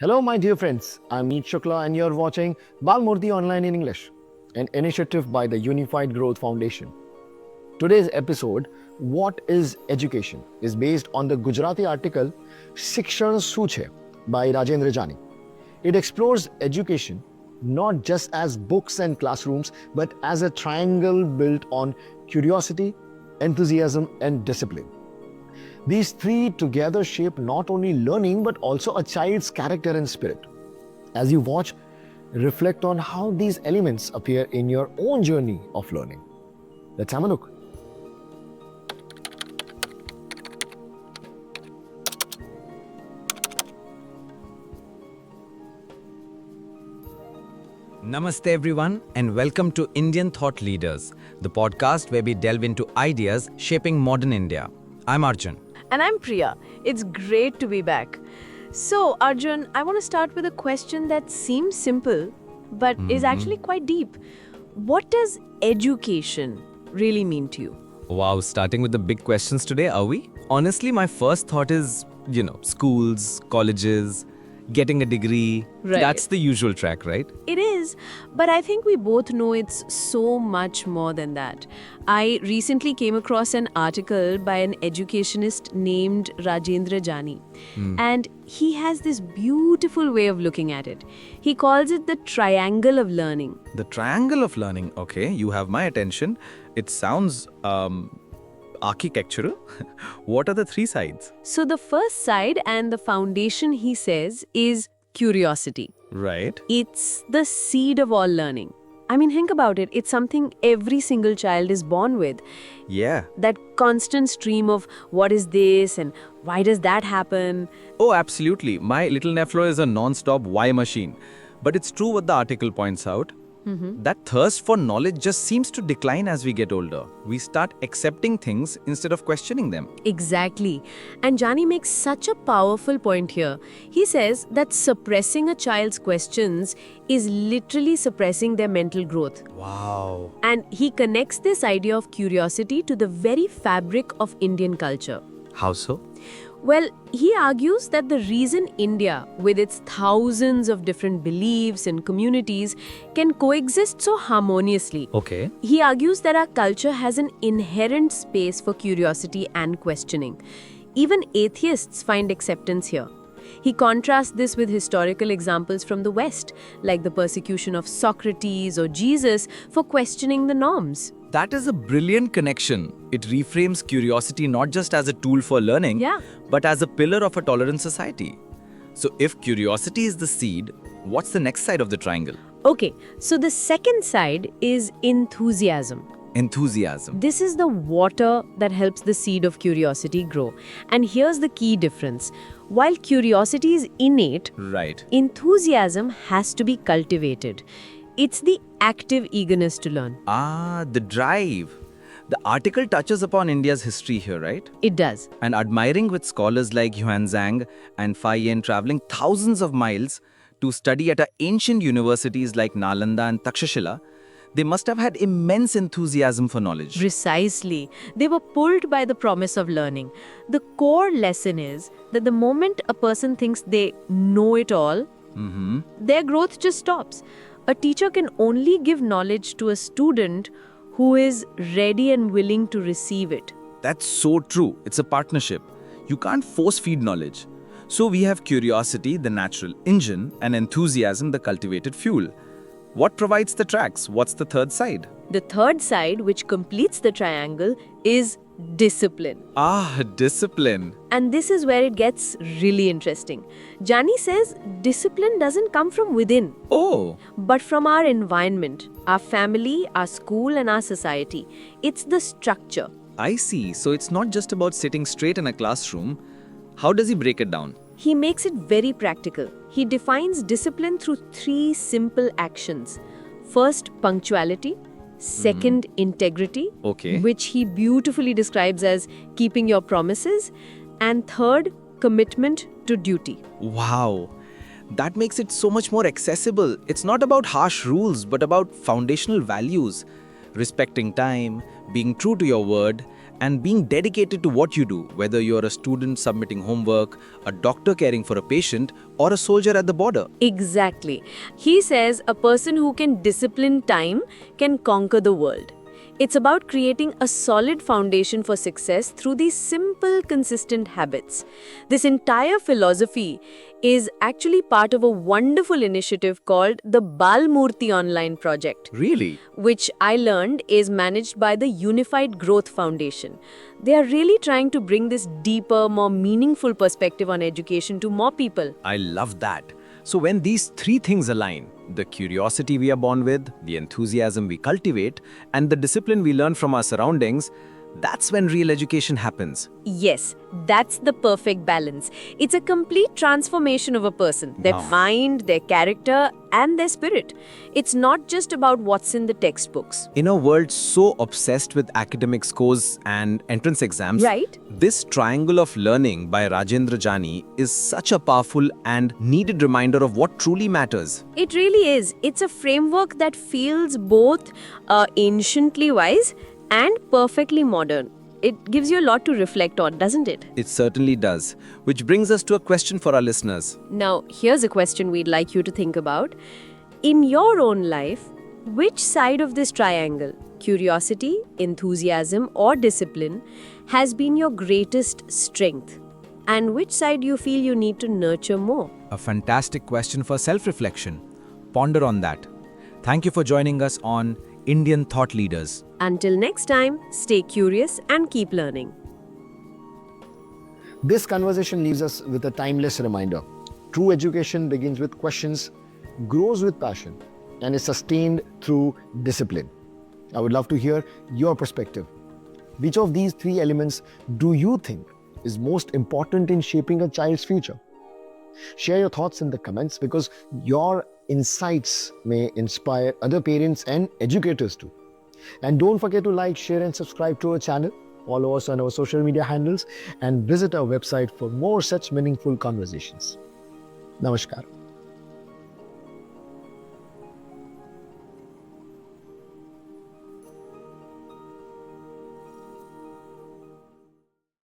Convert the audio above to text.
Hello, my dear friends. I'm Meet Shukla, and you're watching Balmurti Online in English, an initiative by the Unified Growth Foundation. Today's episode, What is Education, is based on the Gujarati article Shikshan શું છે by Rajendra Jani. It explores education not just as books and classrooms, but as a triangle built on curiosity, enthusiasm, and discipline. These three together shape not only learning but also a child's character and spirit. As you watch, reflect on how these elements appear in your own journey of learning. Let's have a look. Namaste, everyone, and welcome to Indian Thought Leaders, the podcast where we delve into ideas shaping modern India. I'm Arjun. And I'm Priya. It's great to be back. So, Arjun, I want to start with a question that seems simple, but is actually quite deep. What does education really mean to you? Wow, starting with the big questions today, are we? Honestly, my first thought is, schools, colleges, getting a degree. Right. That's the usual track, right? It is, but I think we both know it's so much more than that. I recently came across an article by an educationist named Rajendra Jani, and he has this beautiful way of looking at it. He calls it the triangle of learning. The triangle of learning, okay, you have my attention. It sounds architectural. What are the three sides? So the first side and the foundation, he says, is curiosity. Right. It's the seed of all learning. I mean, think about it. It's something every single child is born with. Yeah. That constant stream of what is this and why does that happen? Oh, absolutely. My little Neflo is a non-stop why machine. But it's true what the article points out. That thirst for knowledge just seems to decline as we get older. We start accepting things instead of questioning them. Exactly. And Jani makes such a powerful point here. He says that suppressing a child's questions is literally suppressing their mental growth. Wow. And he connects this idea of curiosity to the very fabric of Indian culture. How so? Well, he argues that the reason India, with its thousands of different beliefs and communities, can coexist so harmoniously. Okay. He argues that our culture has an inherent space for curiosity and questioning. Even atheists find acceptance here. He contrasts this with historical examples from the West, like the persecution of Socrates or Jesus for questioning the norms. That is a brilliant connection. It reframes curiosity not just as a tool for learning, but as a pillar of a tolerant society. So if curiosity is the seed, what's the next side of the triangle? Okay, so the second side is enthusiasm. Enthusiasm. This is the water that helps the seed of curiosity grow. And here's the key difference. While curiosity is innate, Right. enthusiasm has to be cultivated. It's the active eagerness to learn. Ah, the drive. The article touches upon India's history here, right? It does. And admiring with scholars like Zhang and Fai Yin traveling thousands of miles to study at ancient universities like Nalanda and Takshashila, they must have had immense enthusiasm for knowledge. Precisely. They were pulled by the promise of learning. The core lesson is that the moment a person thinks they know it all, their growth just stops. A teacher can only give knowledge to a student who is ready and willing to receive it. That's so true. It's a partnership. You can't force feed knowledge. So we have curiosity, the natural engine, and enthusiasm, the cultivated fuel. What provides the tracks? What's the third side? The third side, which completes the triangle, is discipline. Ah, discipline. And this is where it gets really interesting. Jani says discipline doesn't come from within, Oh, but from our environment, our family, our school, and our society. It's the structure. I see. So it's not just about sitting straight in a classroom. How does he break it down? He makes it very practical. He defines discipline through three simple actions. First, punctuality. Second, integrity, Okay. which he beautifully describes as keeping your promises. And third, commitment to duty. Wow. That makes it so much more accessible. It's not about harsh rules, but about foundational values. Respecting time, being true to your word, and being dedicated to what you do, whether you're a student submitting homework, a doctor caring for a patient, or a soldier at the border. Exactly. He says a person who can discipline time can conquer the world. It's about creating a solid foundation for success through these simple, consistent habits. This entire philosophy is actually part of a wonderful initiative called the Balmurti Online project, Really? which I learned is managed by the Unified Growth Foundation. They are really trying to bring this deeper, more meaningful perspective on education to more people. I love that. So when these three things align, the curiosity we are born with, the enthusiasm we cultivate, and the discipline we learn from our surroundings, that's when real education happens. Yes, that's the perfect balance. It's a complete transformation of a person, their Wow. mind, their character, and their spirit. It's not just about what's in the textbooks. In a world so obsessed with academic scores and entrance exams, Right? this triangle of learning by Rajendra Jani is such a powerful and needed reminder of what truly matters. It really is. It's a framework that feels both anciently wise and perfectly modern. It gives you a lot to reflect on, doesn't it? It certainly does. Which brings us to a question for our listeners. Now, here's a question we'd like you to think about. In your own life, which side of this triangle, curiosity, enthusiasm, or discipline, has been your greatest strength? And which side you feel you need to nurture more? A fantastic question for self-reflection. Ponder on that. Thank you for joining us on Indian Thought Leaders. Until next time, stay curious and keep learning. This conversation leaves us with a timeless reminder. True education begins with questions, grows with passion, and is sustained through discipline. I would love to hear your perspective. Which of these three elements do you think is most important in shaping a child's future? Share your thoughts in the comments because your insights may inspire other parents and educators too. And don't forget to like, share, and subscribe to our channel. Follow us on our social media handles and visit our website for more such meaningful conversations. Namaskar.